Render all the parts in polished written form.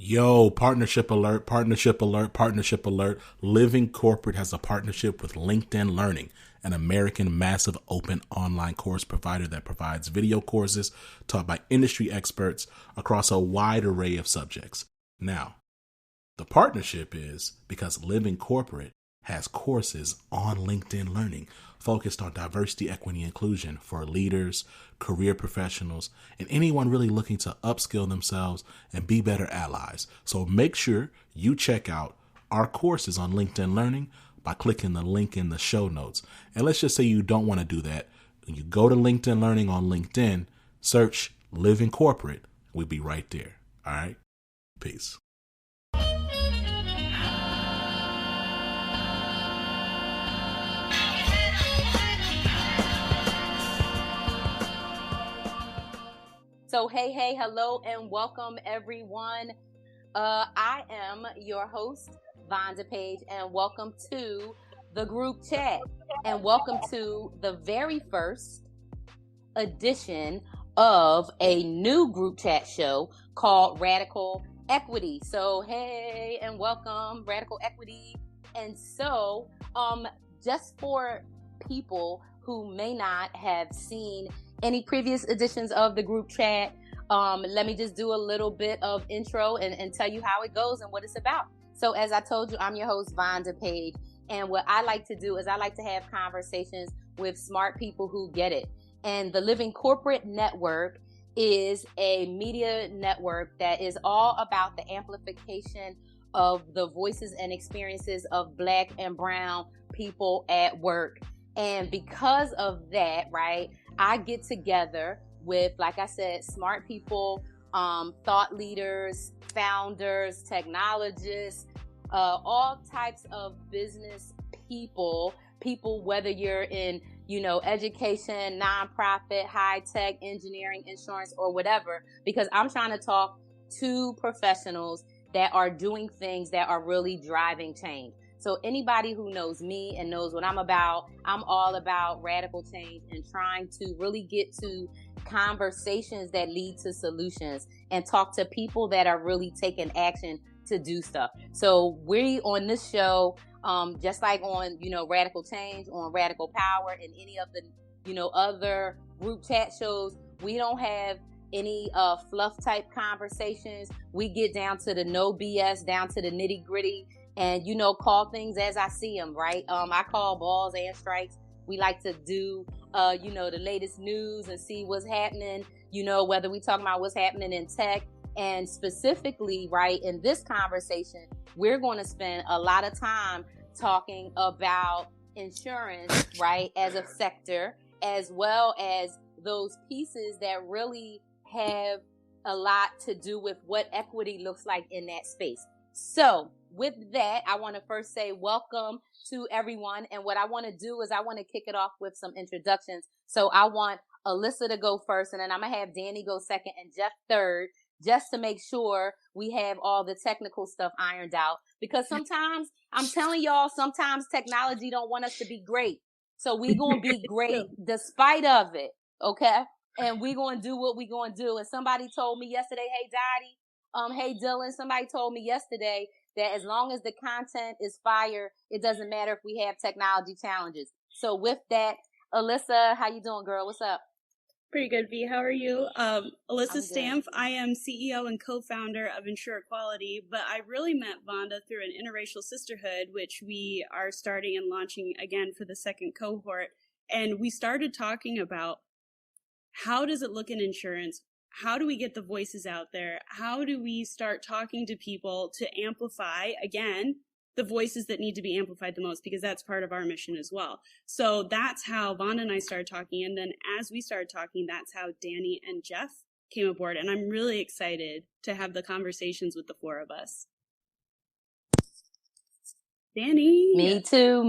Yo, partnership alert, partnership alert, partnership alert. Living Corporate has a partnership with LinkedIn Learning, an American massive open online course provider that provides video courses taught by industry experts across a wide array of subjects. Now, the partnership is because Living Corporate has courses on LinkedIn Learning focused on diversity, equity, inclusion for leaders, career professionals, and anyone really looking to upskill themselves and be better allies. So make sure you check out our courses on LinkedIn Learning by clicking the link in the show notes. And let's just say you don't want to do that. When you go to LinkedIn Learning on LinkedIn, search Living Corporate. We'll be right there. All right? Peace. So, hey, hello, and welcome, everyone. I am your host, Vonda Page, and welcome to the group chat, and welcome to the very first edition of a new group chat show called Radical Equity. So, hey, and welcome, Radical Equity. And so, just for people who may not have seen any previous editions of the group chat, let me just do a little bit of intro and tell you how it goes and what it's about. So as I told you, I'm your host, Vonda Page. And what I like to do is I like to have conversations with smart people who get it. And the Living Corporate Network is a media network that is all about the amplification of the voices and experiences of Black and Brown people at work. And because of that, right, I get together with, like I said, smart people, thought leaders, founders, technologists, all types of business people, whether you're in, education, nonprofit, high tech, engineering, insurance, or whatever, because I'm trying to talk to professionals that are doing things that are really driving change. So anybody who knows me and knows what I'm about, I'm all about radical change and trying to really get to conversations that lead to solutions and talk to people that are really taking action to do stuff. So we on this show, just like on, Radical Change, on Radical Power, and any of the, other group chat shows, we don't have any fluff type conversations. We get down to the no BS, down to the nitty gritty. And, call things as I see them, right? I call balls and strikes. We like to do, the latest news and see what's happening, whether we talking about what's happening in tech. And specifically, right, in this conversation, we're going to spend a lot of time talking about insurance, right, as a sector, as well as those pieces that really have a lot to do with what equity looks like in that space. So with that, I want to first say welcome to everyone. And what I want to do is I want to kick it off with some introductions. So I want Alyssa to go first, and then I'm going to have Danny go second and Jeff third, just to make sure we have all the technical stuff ironed out. Because sometimes, I'm telling y'all, sometimes technology don't want us to be great. So we going to be great despite of it, okay? And we going to do what we going to do. And somebody told me yesterday, hey, Dottie, hey, Dylan, somebody told me yesterday that as long as the content is fire, it doesn't matter if we have technology challenges. So with that, Alyssa, how you doing, girl? What's up? Pretty good, V. How are you? Alyssa Stampf. I am CEO and co-founder of Ensure Equality, but I really met Vonda through an interracial sisterhood, which we are starting and launching again for the second cohort. And we started talking about how does it look in insurance? How do we get the voices out there? How do we start talking to people to amplify, again, the voices that need to be amplified the most, because that's part of our mission as well. So that's how Vonda and I started talking. And then as we started talking, that's how Danny and Jeff came aboard. And I'm really excited to have the conversations with the four of us. Danny. Me too.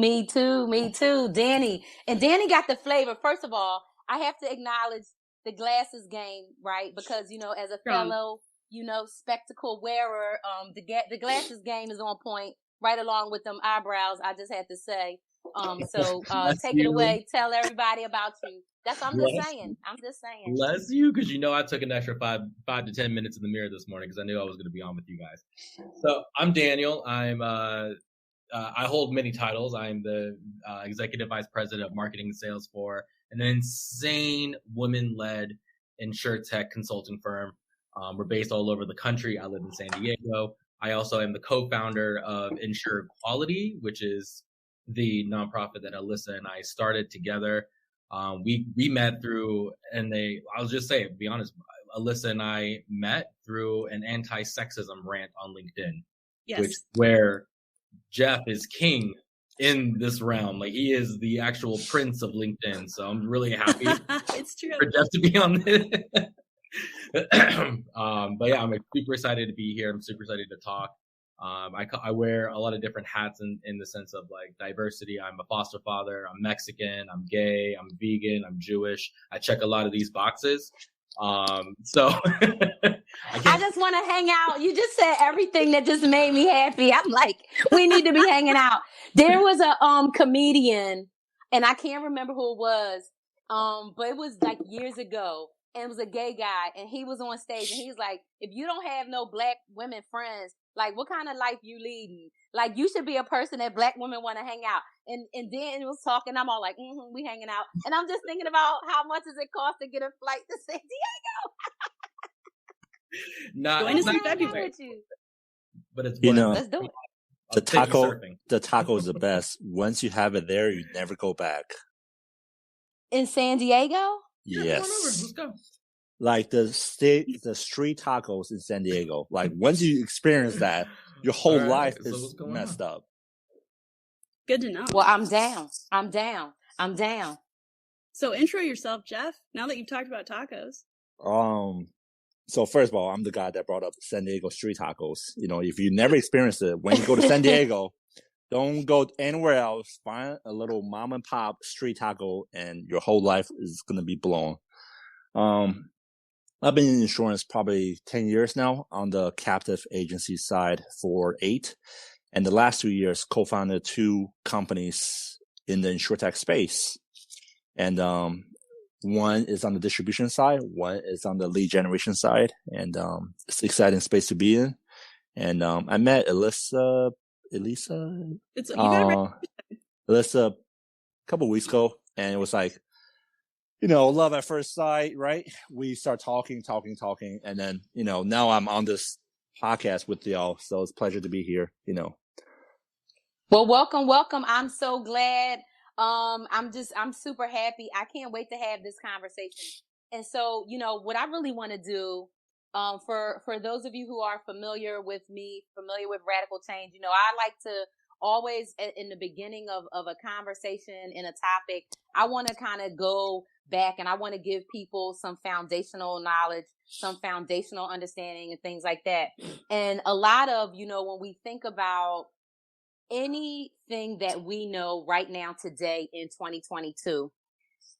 Danny. And Danny got the flavor. First of all, I have to acknowledge the glasses game, right? Because, as a fellow, spectacle wearer, the glasses game is on point, right along with them eyebrows, I just had to say. So take it away. Tell everybody about you. That's what I'm just saying. I'm just saying. Bless you, because I took an extra 5 to 10 minutes in the mirror this morning because I knew I was going to be on with you guys. So I'm Daniel. I'm I hold many titles. I'm the executive vice president of marketing and sales for an insane women-led insurtech consulting firm. We're based all over the country. I live in San Diego. I also am the co-founder of Insure Equality, which is the nonprofit that Alyssa and I started together. We met through, I'll just say, be honest, Alyssa and I met through an anti-sexism rant on LinkedIn, Yes. where Jeff is king in this realm. Like, he is the actual prince of LinkedIn. So I'm really happy It's true. for Jeff to be on this. But yeah, I'm super excited to be here. I'm super excited to talk. I wear a lot of different hats in the sense of like diversity. I'm a foster father. I'm Mexican. I'm gay. I'm vegan. I'm Jewish. I check a lot of these boxes. So I just want to hang out. You just said everything that just made me happy. I'm like, we need to be hanging out. There was a comedian, and I can't remember who it was, but it was like years ago. And it was a gay guy, and he was on stage, and he's like, if you don't have no black women friends, like, what kind of life you leading? Like, you should be a person that black women want to hang out. And then it was talking, I'm all like, we hanging out. And I'm just thinking about how much does it cost to get a flight to San Diego? Going to see February. But it's let's do it. The taco is the best. Once you have it there, you never go back. In San Diego? Yes. Let's go. Like the street tacos in San Diego. Like, once you experience that, your whole life is messed up. Good to know. Well, I'm down. So intro yourself, Jeff, now that you've talked about tacos. So first of all, I'm the guy that brought up San Diego street tacos. If you never experienced it, when you go to San Diego, don't go anywhere else. Find a little mom and pop street taco, and your whole life is going to be blown. I've been in insurance probably 10 years now, on the captive agency side for 8. And the last 2 years, co-founded 2 companies in the insurtech space. And one is on the distribution side, one is on the lead generation side. And it's an exciting space to be in. And I met Alyssa a couple of weeks ago, and it was like, love at first sight, right? We start talking, and then, now I'm on this podcast with y'all, so it's a pleasure to be here, Well, welcome. I'm so glad. I'm super happy. I can't wait to have this conversation. And so, what I really want to do, for those of you who are familiar with me, familiar with Radical Change, I like to always, in the beginning of a conversation in a topic, I want to kind of go back, and I want to give people some foundational knowledge, some foundational understanding, and things like that. And a lot of, when we think about anything that we know right now today in 2022,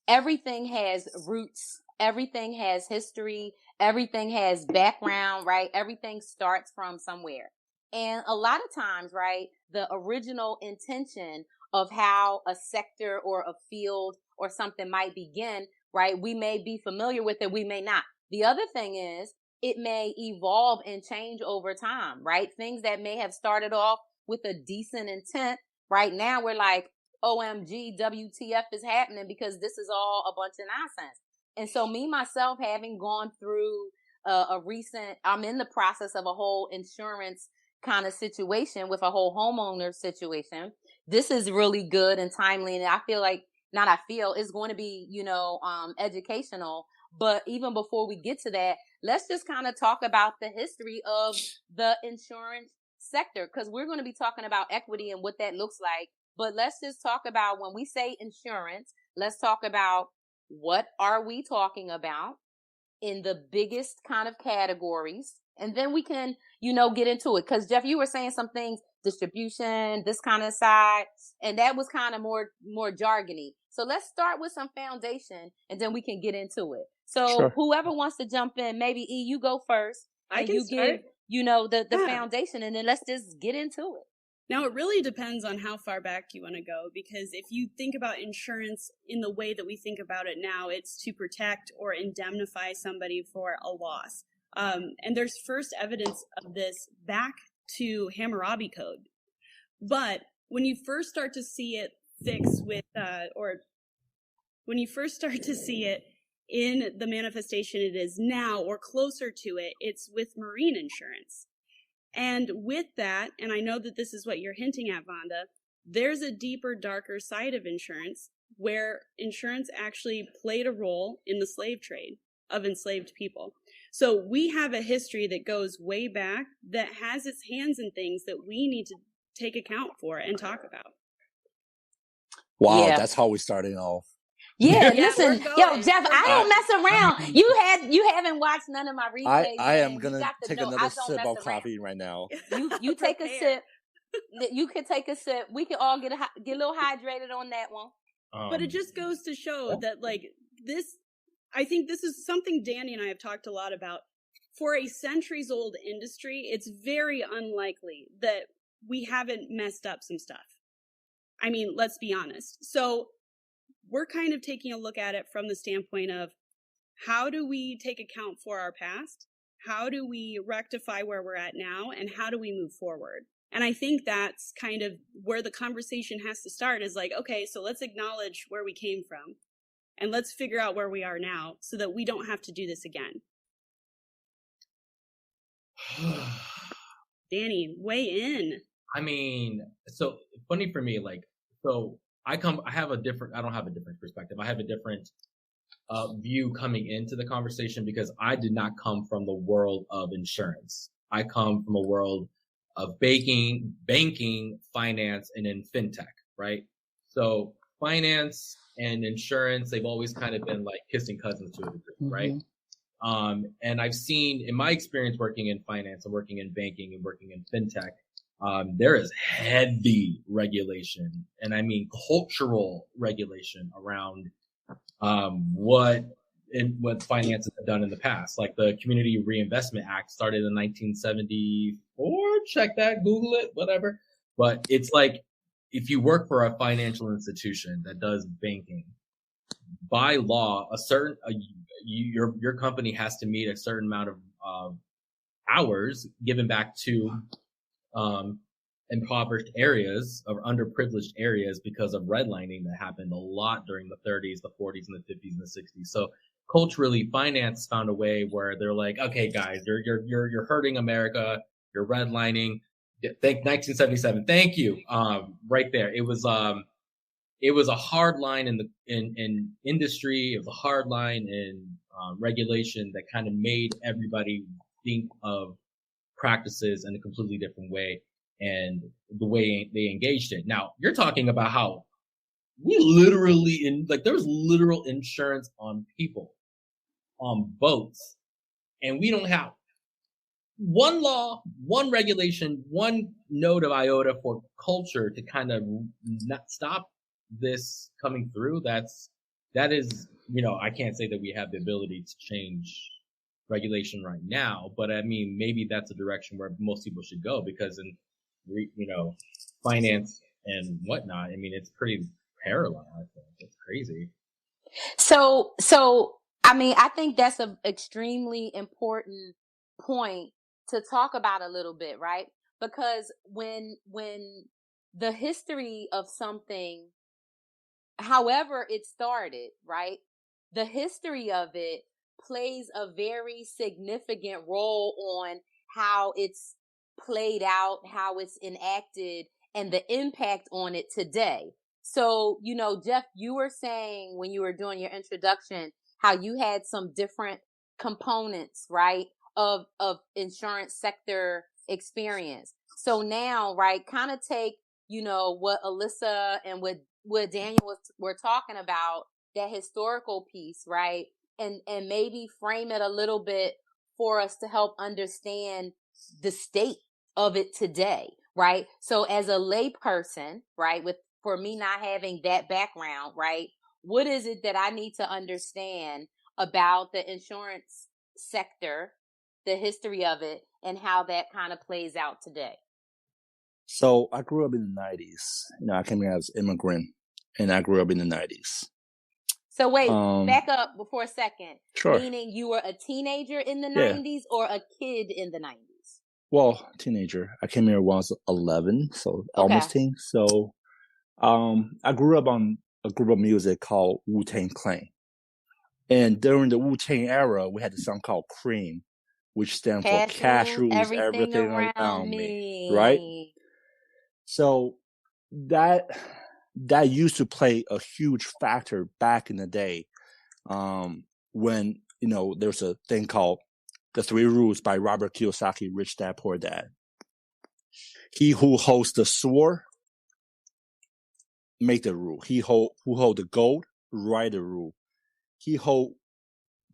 everything has roots, everything has history, everything has background, right? Everything starts from somewhere. And a lot of times, right, the original intention of how a sector or a field or something might begin, right, we may be familiar with it, we may not. The other thing is, it may evolve and change over time, right? Things that may have started off with a decent intent, right now we're like, OMG, WTF is happening, because this is all a bunch of nonsense. And so me, myself, having gone through I'm in the process of a whole insurance kind of situation with a whole homeowner situation. This is really good and timely. And I feel like, it's going to be, educational. But even before we get to that, let's just kind of talk about the history of the insurance sector, because we're going to be talking about equity and what that looks like. But let's just talk about, when we say insurance, let's talk about what are we talking about in the biggest kind of categories. And then we can, get into it. Because, Jeff, you were saying some things, distribution, this kind of side, and that was kind of more jargony. So let's start with some foundation, and then we can get into it. So Sure. Whoever wants to jump in, maybe E, you go first. I can start. Give, the foundation, and then let's just get into it. Now, it really depends on how far back you want to go, because if you think about insurance in the way that we think about it now, it's to protect or indemnify somebody for a loss. And there's first evidence of this back to Hammurabi Code. But when you first start to see it fixed with, when you first start to see it in the manifestation it is now, or closer to it, it's with marine insurance. And with that, and I know that this is what you're hinting at, Vonda, there's a deeper, darker side of insurance where insurance actually played a role in the slave trade of enslaved people. So we have a history that goes way back that has its hands in things that we need to take account for and talk about. Wow, Yeah. that's how we started off. Yeah, Yeah, listen, we're yo, going. Jeff, I don't mess around. You haven't watched none of my replays. I am man. gonna You got to take know, another I don't sip mess of around. coffee right now. You take a Prepare. sip. You can take a sip. We can all get a little hydrated on that one. But it just goes to show that, like, this, I think this is something Danny and I have talked a lot about. For a centuries-old industry, it's very unlikely that we haven't messed up some stuff. I mean, let's be honest. So we're kind of taking a look at it from the standpoint of, how do we take account for our past? How do we rectify where we're at now? And how do we move forward? And I think that's kind of where the conversation has to start, is like, okay, so let's acknowledge where we came from and let's figure out where we are now so that we don't have to do this again. Danny, weigh in. I mean, so funny for me, like, so I don't have a different perspective. I have a different view coming into the conversation because I did not come from the world of insurance. I come from a world of banking, finance, and in fintech, right? So finance and insurance, they've always kind of been like kissing cousins to a degree, right? And I've seen, in my experience working in finance and working in banking and working in fintech, there is heavy regulation, and I mean cultural regulation around what finances have done in the past. Like the Community Reinvestment Act started in 1974. Check that, Google it, whatever. But it's like, if you work for a financial institution that does banking, by law, your company has to meet a certain amount of hours given back to impoverished areas or underprivileged areas because of redlining that happened a lot during the 30s, the 40s, and the 50s and the 60s. So culturally, finance found a way where they're like, okay, guys, you're hurting America, you're redlining. Thank 1977. Thank you. Right there. It was a hard line in industry. It was a hard line in regulation that kind of made everybody think of practices in a completely different way and the way they engaged it. Now, you're talking about how we literally there was literal insurance on people, on boats, and we don't have one law, one regulation, one note of iota for culture to kind of not stop this coming through. That is, I can't say that we have the ability to change regulation right now, but I mean, maybe that's a direction where most people should go, because in, finance and whatnot, I mean, it's pretty parallel. I think it's crazy. So, I mean, I think that's an extremely important point to talk about a little bit, right? Because when the history of something, however it started, right? The history of it plays a very significant role on how it's played out, how it's enacted, and the impact on it today. So, Jeff, you were saying when you were doing your introduction how you had some different components, right, of insurance sector experience. So now, right, kind of take, what Alyssa and what Daniel were talking about, that historical piece, right, and maybe frame it a little bit for us to help understand the state of it today, right? So as a layperson, right, for me not having that background, right, what is it that I need to understand about the insurance sector, the history of it, and how that kind of plays out today? So I grew up in the 90s. I came here as an immigrant, and I grew up in the 90s. So wait, back up before a second. Sure. Meaning you were a teenager in the 90s or a kid in the 90s? Well, teenager. I came here when I was 11, so almost teen. So I grew up on a group of music called Wu-Tang Clan. And during the Wu-Tang era, we had a song called Cream, which stands for Cash Rules Everything Around Me. Right? So that used to play a huge factor back in the day when, there's a thing called The Three Rules by Robert Kiyosaki, Rich Dad, Poor Dad. He who holds the sword, make the rule. He who hold the gold, write the rule. He hold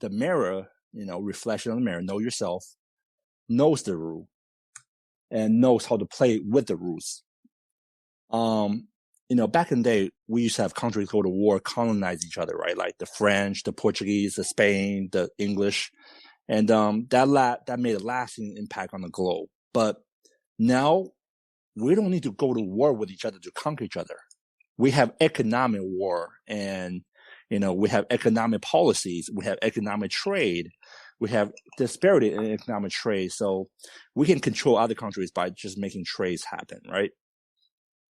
the mirror, reflection on the mirror, know yourself, knows the rule, and knows how to play with the rules. Back in the day, we used to have countries go to war, colonize each other, right? Like the French, the Portuguese, the Spain, the English. And that made a lasting impact on the globe. But now we don't need to go to war with each other to conquer each other. We have economic war, and we have economic policies, we have economic trade, we have disparity in economic trade. So we can control other countries by just making trades happen, right?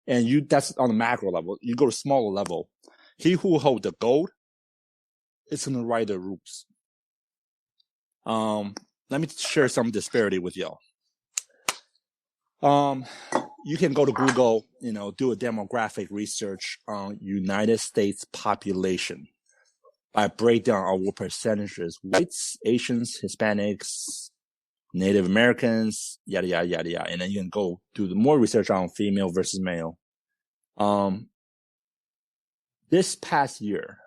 And that's on the macro level. You go to smaller level. He who holds the gold is going to write the rules. Let me share some disparity with y'all. You can go to Google, do a demographic research on United States population by breakdown of what percentages: whites, Asians, Hispanics, Native Americans, yada, yada, yada, yada. And then you can go do the more research on female versus male. This past year,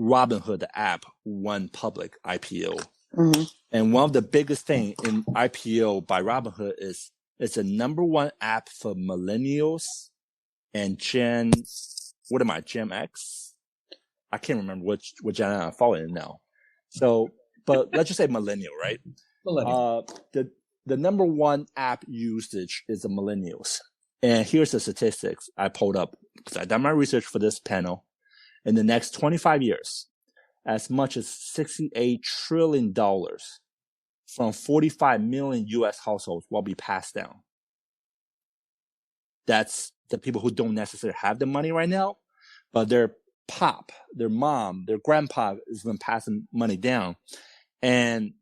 Robinhood, the app, went public IPO. Mm-hmm. And one of the biggest thing in IPO by Robinhood is it's the number one app for millennials and Gen X? I can't remember which Gen I'm following now. So, but let's just say millennial, right? Millennial. The number one app usage is the millennials. And here's the statistics I pulled up because I done my research for this panel. In the next 25 years, as much as $68 trillion from 45 million U.S. households will be passed down. That's the people who don't necessarily have the money right now, but their pop, their mom, their grandpa is going to pass the money down. And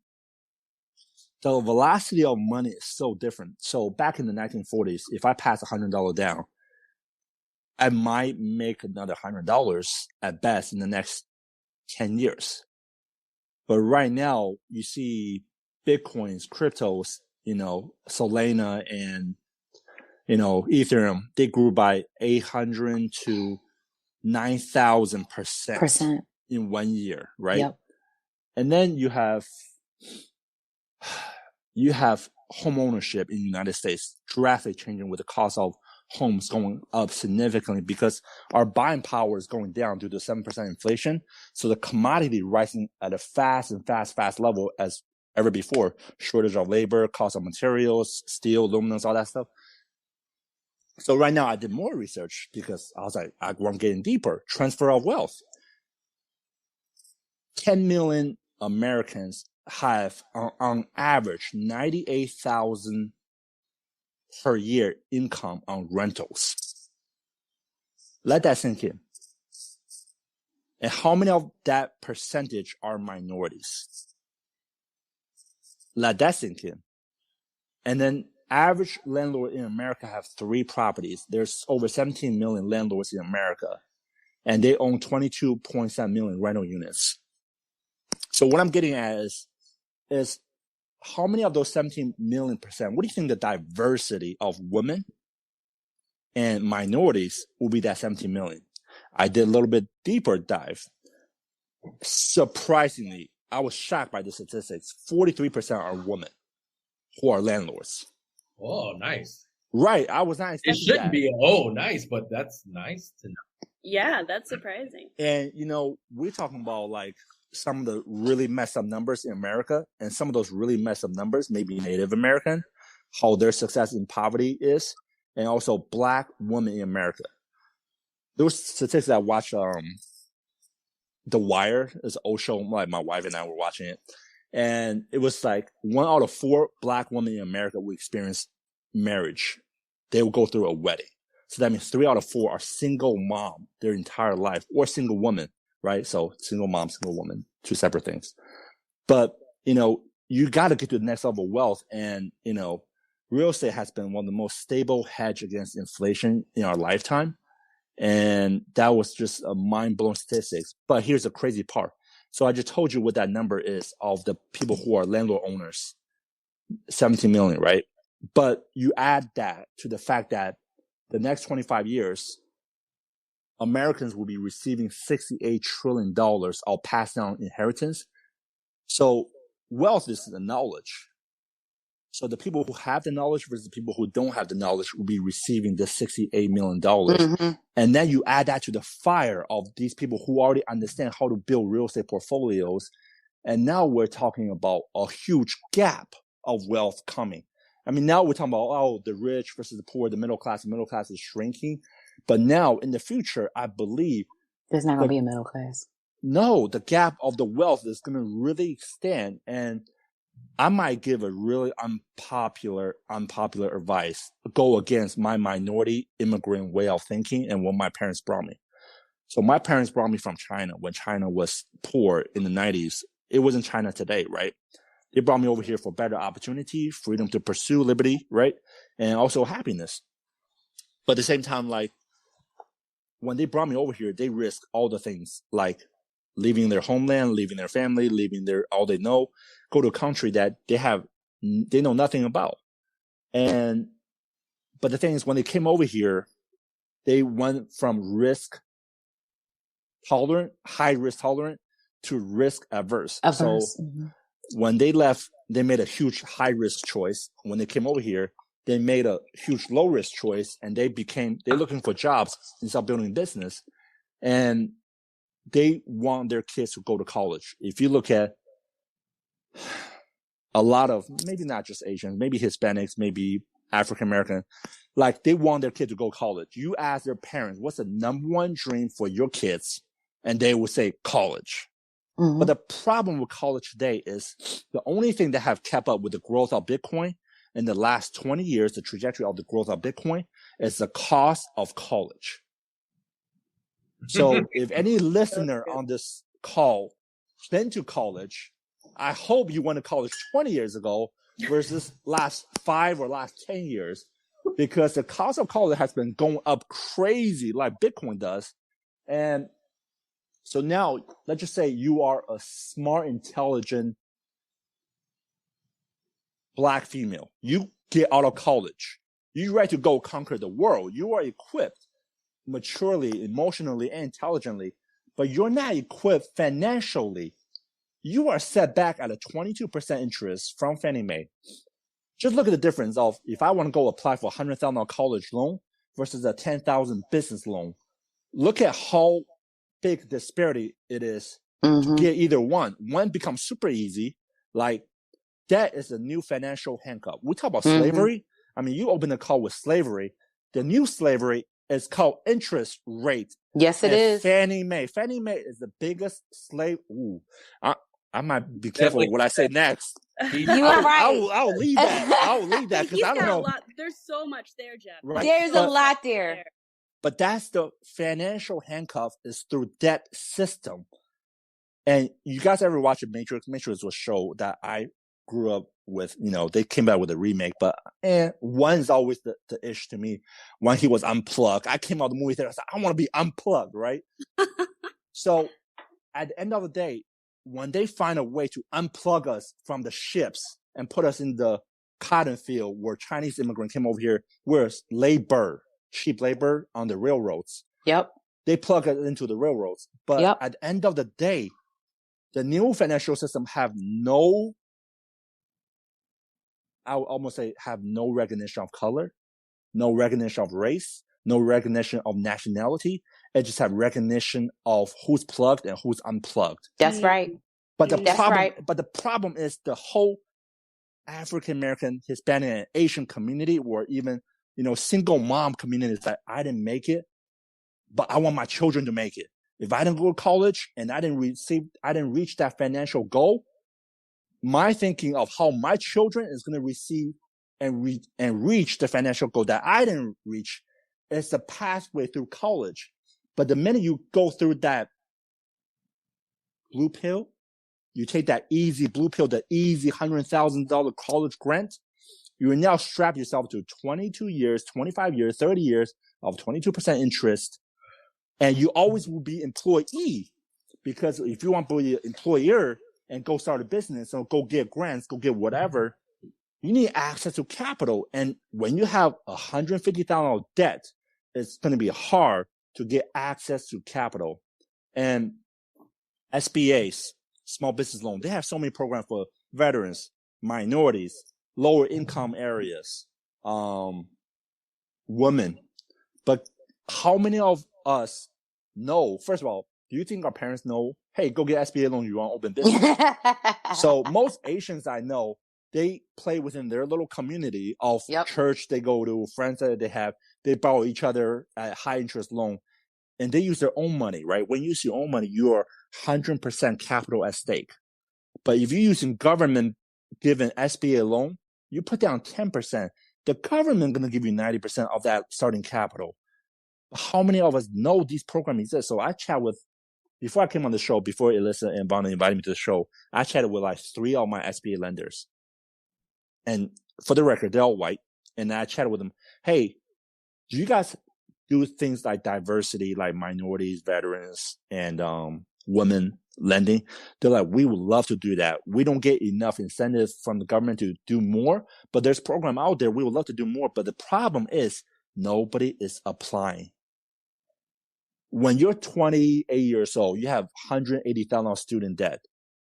the velocity of money is so different. So back in the 1940s, if I pass $100 down, I might make another $100 at best in the next 10 years. But right now, you see Bitcoins, cryptos, Solana and, Ethereum, they grew by 800 to 9,000% in 1 year, right? Yep. And then you have home ownership in the United States drastically changing with the cost of homes going up significantly because our buying power is going down due to 7% inflation. So the commodity rising at a fast level as ever before. Shortage of labor, cost of materials, steel, aluminum, all that stuff. So right now I did more research because I was like, I want getting deeper. Transfer of wealth. 10 million Americans have on average 98,000 per year income on rentals. Let that sink in. And how many of that percentage are minorities? Let that sink in. And then average landlord in America have 3 properties. There's over 17 million landlords in America, and they own 22.7 million rental units. So what I'm getting at is how many of those 17 million percent, what do you think the diversity of women and minorities will be that 17 million? I did a little bit deeper dive. Surprisingly, I was shocked by the statistics. 43% are women who are landlords. Oh, nice. Right. I was not expecting that. It shouldn't be, nice, but that's nice to know. Yeah, that's surprising. And, we're talking about like some of the really messed up numbers in America, and some of those really messed up numbers may be Native American, how their success in poverty is. and also Black women in America. There was statistics I watched. The Wire is an old show. Like my wife and I were watching it, and it was like 1 out of 4 Black women in America will experience marriage. They will go through a wedding. So that means 3 out of 4 are single mom their entire life, or single woman, right? So single mom, single woman, 2 separate things. But, you got to get to the next level of wealth. And, real estate has been one of the most stable hedge against inflation in our lifetime. And that was just a mind-blowing statistics. But here's the crazy part. So I just told you what that number is of the people who are landlord owners, 17 million, right? But you add that to the fact that the next 25 years, Americans will be receiving $68 trillion of passed down inheritance. So wealth is the knowledge. So the people who have the knowledge versus the people who don't have the knowledge will be receiving the $68 million. Mm-hmm. And then you add that to the fire of these people who already understand how to build real estate portfolios. And now we're talking about a huge gap of wealth coming. I mean, now we're talking about, the rich versus the poor, the middle class is shrinking. But now in the future, I believe there's not going to be a middle class. No, the gap of the wealth is going to really extend. And I might give a really unpopular advice, go against my minority immigrant way of thinking and what my parents brought me. So my parents brought me from China when China was poor in the 90s. It wasn't China today, right? They brought me over here for better opportunity, freedom to pursue liberty, right? And also happiness. But at the same time, like, when they brought me over here, they risked all the things, like leaving their homeland, leaving their family, leaving all they know, go to a country that they know nothing about. But the thing is, when they came over here, they went from high risk tolerant to risk averse. So when they left, they made a huge high risk choice. When they came over here, they made a huge low risk choice, and they're looking for jobs instead of building business. And they want their kids to go to college. If you look at a lot of, maybe not just Asians, maybe Hispanics, maybe African American, like they want their kid to go to college. You ask their parents, what's the number one dream for your kids? And they will say college. Mm-hmm. But the problem with college today is the only thing that have kept up with the growth of Bitcoin in the last 20 years, the trajectory of the growth of Bitcoin, is the cost of college. So if any listener on this call been to college, I hope you went to college 20 years ago versus last 5 or last 10 years, because the cost of college has been going up crazy like Bitcoin does. And so now, let's just say you are a smart, intelligent Black female. You get out of college. You're ready to go conquer the world. You are equipped maturely, emotionally, and intelligently, but you're not equipped financially. You are set back at a 22% interest from Fannie Mae. Just look at the difference of if I want to go apply for a $100,000 college loan versus a $10,000 business loan. Look at how big disparity it is to get either one. One becomes super easy. Like, that is a new financial handcuff. We talk about slavery. I mean, you open a call with slavery. The new slavery is called interest rate. Yes, it is. Fannie Mae. Fannie Mae is the biggest slave. Ooh, I might be careful what I say next. You are right. I'll leave that. I'll leave that because I don't know. There's so much there, Jeff. Right. There's a lot there. But that's the financial handcuff is through debt system. And you guys ever watch Matrix? Matrix was a show that I grew up with. They came back with a remake, but one's always the ish to me. When he was unplugged, I came out of the movie theater. I said, I want to be unplugged, right? So at the end of the day, when they find a way to unplug us from the ships and put us in the cotton field where Chinese immigrants came over here, where cheap labor on the railroads. Yep. They plug it into the railroads. But at the end of the day, the new financial system have no recognition of color, no recognition of race, no recognition of nationality. It just have recognition of who's plugged and who's unplugged. That's right. But the problem is the whole African American, Hispanic, and Asian community, or even single mom communities that I didn't make it, but I want my children to make it. If I didn't go to college and I didn't reach that financial goal, my thinking of how my children is going to receive and reach the financial goal that I didn't reach is the pathway through college. But the minute you go through that blue pill, you take that easy blue pill, the easy $100,000 college grant, you will now strap yourself to 22 years, 25 years, 30 years of 22% interest. And you always will be employee, because if you want to be an employer and go start a business or go get grants, go get whatever, you need access to capital. And when you have $150,000 debt, it's going to be hard to get access to capital. And SBAs, small business loan, they have so many programs for veterans, minorities, lower income areas, women. But how many of us know, first of all, do you think our parents know, hey, go get SBA loan, you want to open business? So most Asians I know, they play within their little community of church they go to, friends that they have, they borrow each other at high interest loan, and they use their own money, right? When you use your own money, you are 100% capital at stake. But if you're using government given SBA loan, you put down 10%. The government going to give you 90% of that starting capital. How many of us know these programs exist? So I chat with, before I came on the show, before Alyssa and Bonnie invited me to the show, I chatted with like 3 of my SBA lenders. And for the record, they're all white. And I chatted with them, hey, do you guys do things like diversity, like minorities, veterans, and women lending? They're like, we would love to do that. We don't get enough incentives from the government to do more, but there's program out there. We would love to do more. But the problem is nobody is applying. When you're 28 years old, you have $180,000 student debt,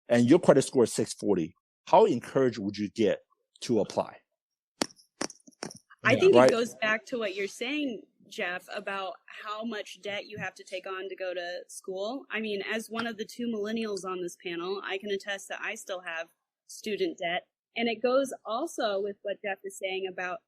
and your credit score is 640. How encouraged would you get to apply? I think it goes back to what you're saying, Jeff, about how much debt you have to take on to go to school. I mean, as one of the 2 millennials on this panel, I can attest that I still have student debt. And it goes also with what Jeff is saying about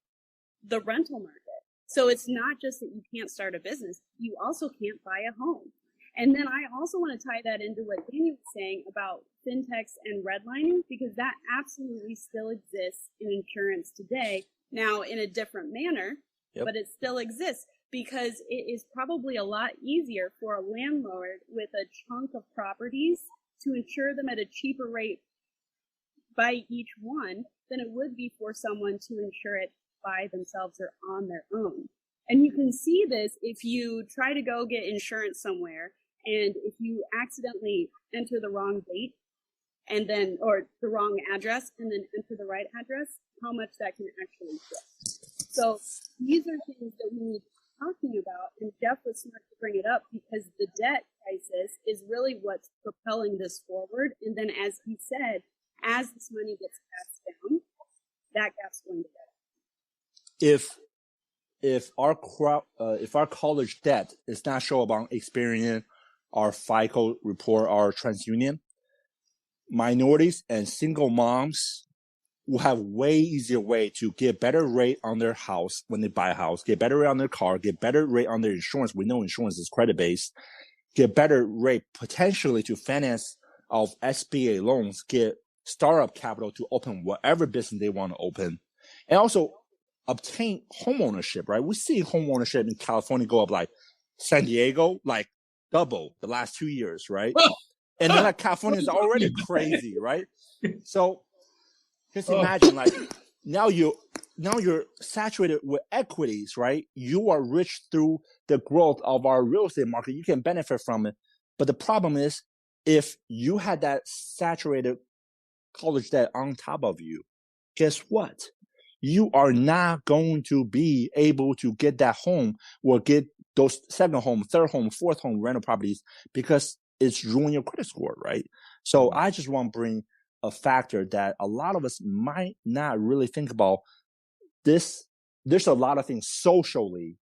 the rental market. So it's not just that you can't start a business, you also can't buy a home. And then I also want to tie that into what Danny was saying about fintechs and redlining, because that absolutely still exists in insurance today. Now, in a different manner, but it still exists, because it is probably a lot easier for a landlord with a chunk of properties to insure them at a cheaper rate by each one than it would be for someone to insure it by themselves or on their own. And you can see this if you try to go get insurance somewhere, and if you accidentally enter the wrong date and then, or the wrong address, and then enter the right address, how much that can actually shift. So these are things that we need to be talking about, and Jeff was smart to bring it up, because the debt crisis is really what's propelling this forward. And then, as he said, as this money gets passed down, that gap's going to go. If our college debt is not show about Experian, our FICO report, our TransUnion, minorities and single moms will have way easier way to get better rate on their house when they buy a house, get better rate on their car, get better rate on their insurance. We know insurance is credit based. Get better rate potentially to finance of SBA loans, get startup capital to open whatever business they want to open, and also obtain home ownership, right? We see home ownership in California go up, like San Diego, like double the last 2 years, right? And then like California is already crazy, right? So just imagine, like now you're saturated with equities, right? You are rich through the growth of our real estate market. You can benefit from it. But the problem is, if you had that saturated college debt on top of you, guess what? You are not going to be able to get that home or get those second home, third home, fourth home rental properties, because it's ruining your credit score, right? So I just want to bring a factor that a lot of us might not really think about. There's a lot of things socially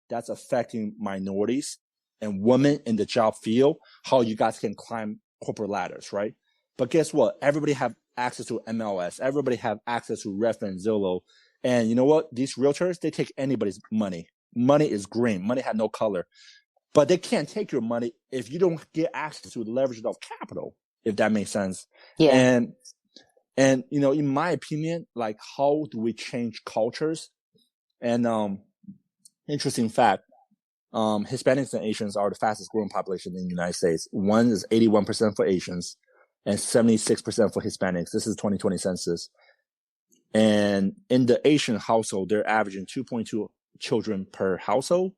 that's affecting minorities and women in the job field, how you guys can climb corporate ladders, right? But guess what? Everybody have access to MLS. Everybody have access to Redfin, Zillow. And you know what? These realtors, they take anybody's money. Money is green. Money had no color. But they can't take your money if you don't get access to the leverage of capital, if that makes sense. Yeah. And you know, in my opinion, like, how do we change cultures? And interesting fact, Hispanics and Asians are the fastest growing population in the United States. One is 81% for Asians and 76% for Hispanics. This is 2020 census. And in the Asian household, they're averaging 2.2 children per household.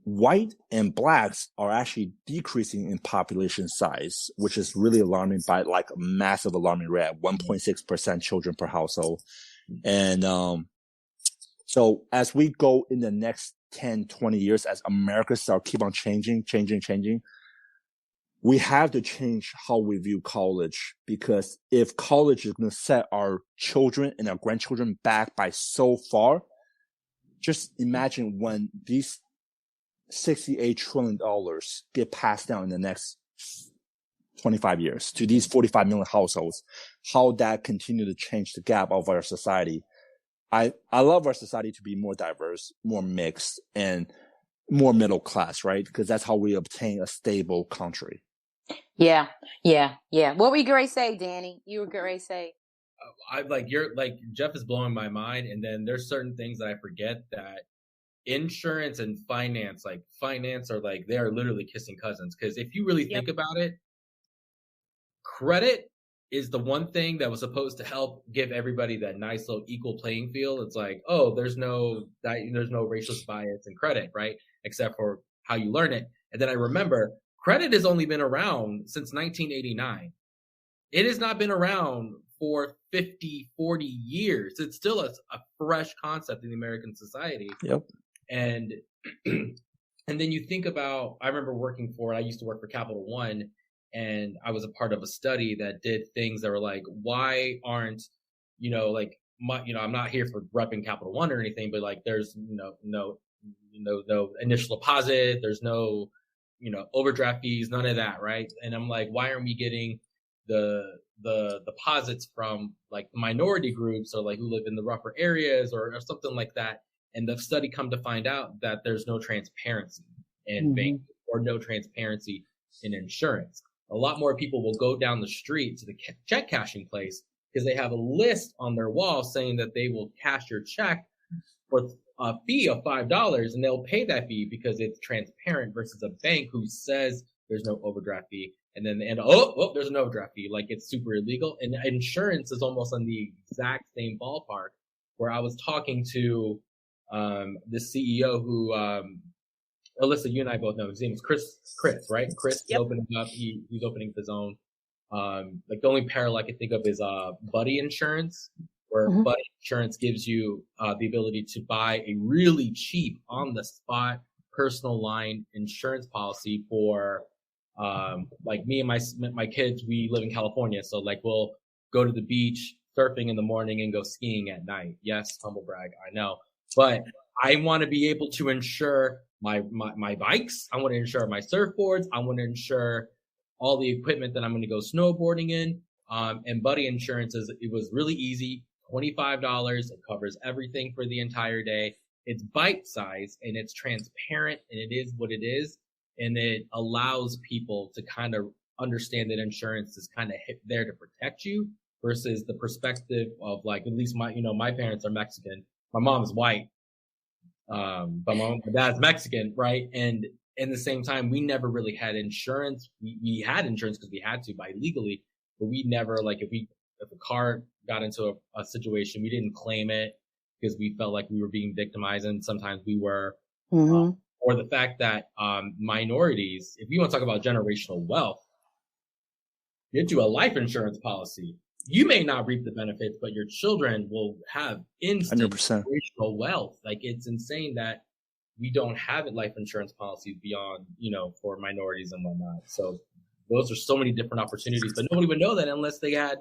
White and blacks are actually decreasing in population size, which is really alarming by like a massive alarming rate, 1.6% children per household. And so as we go in the next 10, 20 years, as America keep on changing, we have to change how we view college, because if college is going to set our children and our grandchildren back by so far, just imagine when these $68 trillion get passed down in the next 25 years to these 45 million households, how that continue to change the gap of our society. I love our society to be more diverse, more mixed, and more middle class, right? Because that's how we obtain a stable country. Yeah. What were you going to say, Danny? You were going to say? Jeff is blowing my mind. And then there's certain things that I forget, that insurance and finance are like, they are literally kissing cousins. Because if you really think about it, credit is the one thing that was supposed to help give everybody that nice little equal playing field. It's like, oh, there's no racial bias in credit, right? Except for how you learn it. And then I remember credit has only been around since 1989. It has not been around for 50, 40 years. It's still a fresh concept in the American society. Yep. And then you think about, I remember I used to work for Capital One, and I was a part of a study that did things that were like, why aren't, I'm not here for repping Capital One or anything, but like, there's no initial deposit, there's no, overdraft fees, none of that, right? And I'm like, why aren't we getting the deposits from like minority groups, or like who live in the rougher areas or something like that? And the study come to find out that there's no transparency in banking or no transparency in insurance. A lot more people will go down the street to the check cashing place because they have a list on their wall saying that they will cash your check for a fee of $5, and they'll pay that fee because it's transparent, versus a bank who says there's no overdraft fee. And then there's an overdraft fee. Like, it's super illegal. And insurance is almost on the exact same ballpark, where I was talking to the CEO who, Alyssa, you and I both know his name is Chris, right? Chris is opening up. He's opening his own. Like, the only parallel I can think of is Buddy Insurance, where Buddy Insurance gives you the ability to buy a really cheap, on the spot personal line insurance policy for like me and my kids. We live in California, so like we'll go to the beach surfing in the morning and go skiing at night. Yes, humble brag, I know, but I want to be able to insure my bikes. I want to insure my surfboards. I want to insure all the equipment that I'm going to go snowboarding in. And Buddy Insurance it was really easy. $25. It covers everything for the entire day. It's bite size and it's transparent, and it is what it is. And it allows people to kind of understand that insurance is kind of there to protect you, versus the perspective of, like, at least my parents are Mexican. My mom is white. But my dad's Mexican, right? And in the same time, we never really had insurance. We had insurance because we had to by legally, but we never, like, if a car got into a situation, we didn't claim it because we felt like we were being victimized, and sometimes we were. Or the fact that minorities, if you want to talk about generational wealth, get you a life insurance policy. You may not reap the benefits, but your children will have instant 100%. generational wealth. Like, it's insane that we don't have life insurance policies beyond, for minorities and whatnot. So those are so many different opportunities, but nobody would know that unless they had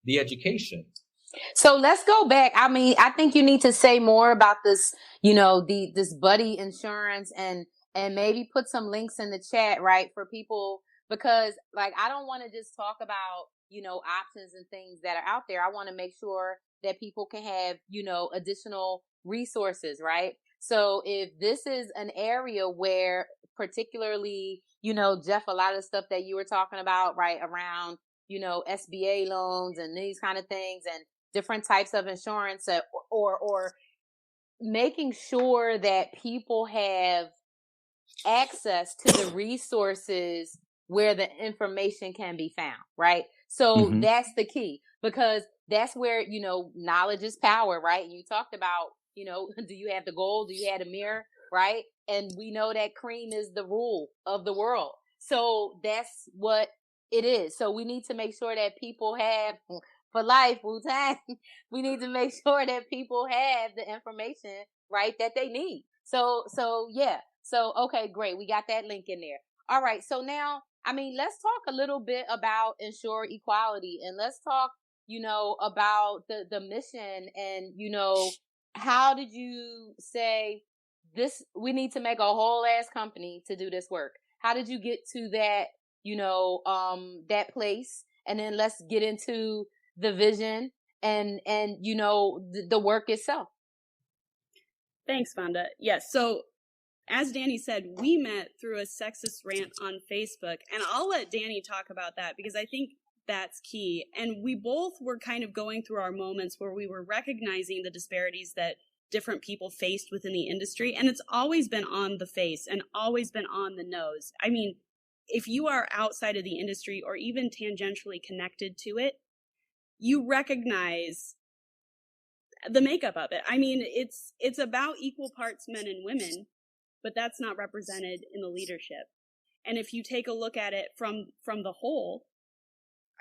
the education. So let's go back. I mean, I think you need to say more about this, this Buddy Insurance, and maybe put some links in the chat, right, for people, because, like, I don't want to just talk about, options and things that are out there. I want to make sure that people can have, additional resources, right? So if this is an area where particularly, Jeff, a lot of the stuff that you were talking about, right, around, SBA loans and these kind of things and different types of insurance or making sure that people have access to the resources where the information can be found, right? So that's the key, because that's where, knowledge is power, right? And you talked about, do you have the gold? Do you have the mirror, right? And we know that cream is the rule of the world. So that's what it is. So we need to make sure that people have, for life, Wu-Tang, we need to make sure that people have the information, right, that they need. So yeah. So, okay, great. We got that link in there. All right. So now, let's talk a little bit about Insure Equality, and let's talk, about the mission and, how did you say this, we need to make a whole ass company to do this work? How did you get to that, that place? And then let's get into the vision and the work itself. Thanks, Vonda. Yes. So as Danny said, we met through a sexist rant on Facebook, and I'll let Danny talk about that because I think that's key. And we both were kind of going through our moments where we were recognizing the disparities that different people faced within the industry. And it's always been on the face and always been on the nose. If you are outside of the industry or even tangentially connected to it, you recognize the makeup of it. It's about equal parts men and women, but that's not represented in the leadership. And if you take a look at it from the whole,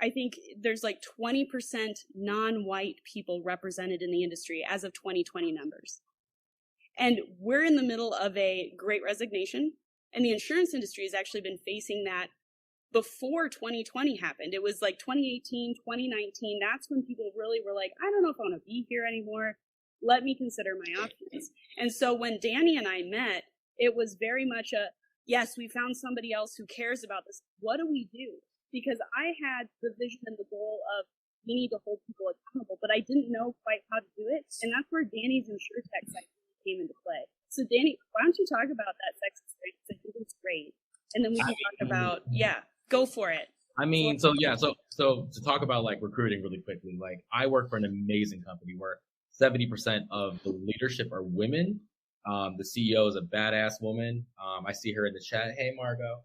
I think there's like 20% non-white people represented in the industry as of 2020 numbers. And we're in the middle of a great resignation, and the insurance industry has actually been facing that before 2020 happened. It was like 2018, 2019. That's when people really were like, I don't know if I want to be here anymore. Let me consider my options. And so when Danny and I met, it was very much yes, we found somebody else who cares about this. What do we do? Because I had the vision and the goal of we need to hold people accountable, but I didn't know quite how to do it. And that's where Danny's InsureTech site came into play. So Danny, why don't you talk about that sex experience? I think it's great. And then we can talk about, go for it. So to talk about like recruiting really quickly, like I work for an amazing company where 70% of the leadership are women. The CEO is a badass woman. I see her in the chat. Hey, Margot.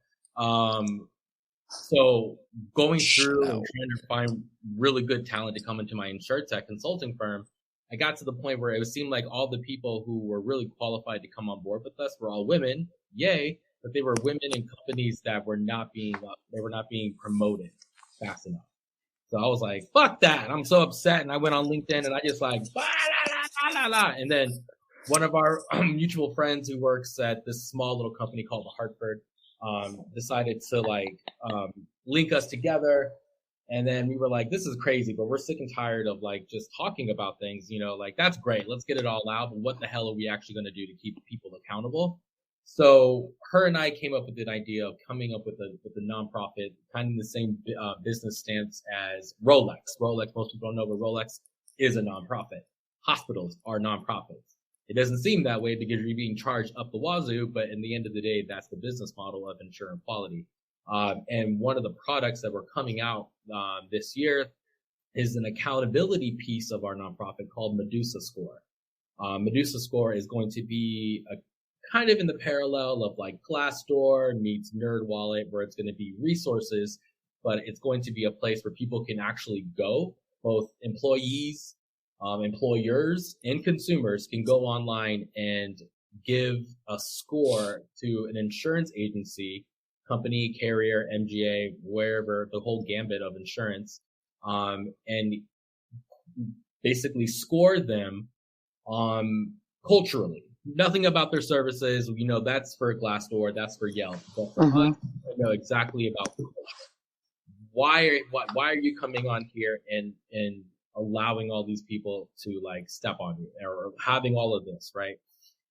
So going through and trying to find really good talent to come into my InsureTech consulting firm, I got to the point where it seemed like all the people who were really qualified to come on board with us were all women. Yay. But they were women in companies that were not being promoted fast enough. So I was like, fuck that. I'm so upset. And I went on LinkedIn and I just like, la, la, la, la. And then one of our mutual friends who works at this small little company called The Hartford, decided to link us together. And then we were like, this is crazy, but we're sick and tired of like just talking about things, that's great. Let's get it all out. But what the hell are we actually going to do to keep people accountable? So her and I came up with an idea of coming up with a nonprofit, kind of the same business stance as Rolex. Rolex, most people don't know, but Rolex is a nonprofit. Hospitals are nonprofits. It doesn't seem that way because you're being charged up the wazoo, but in the end of the day, that's the business model of Insure Equality. And one of the products that we're coming out this year is an accountability piece of our nonprofit called Medusa Score. Medusa Score is going to be a kind of in the parallel of like Glassdoor meets NerdWallet, where it's going to be resources, but it's going to be a place where people can actually go. Both employees, employers, and consumers can go online and give a score to an insurance agency, company, carrier, MGA, wherever, the whole gambit of insurance, and basically score them culturally. Nothing about their services, that's for Glassdoor, that's for Yelp. But for us, I know exactly about the culture. Why are you coming on here and allowing all these people to like step on you or having all of this, right?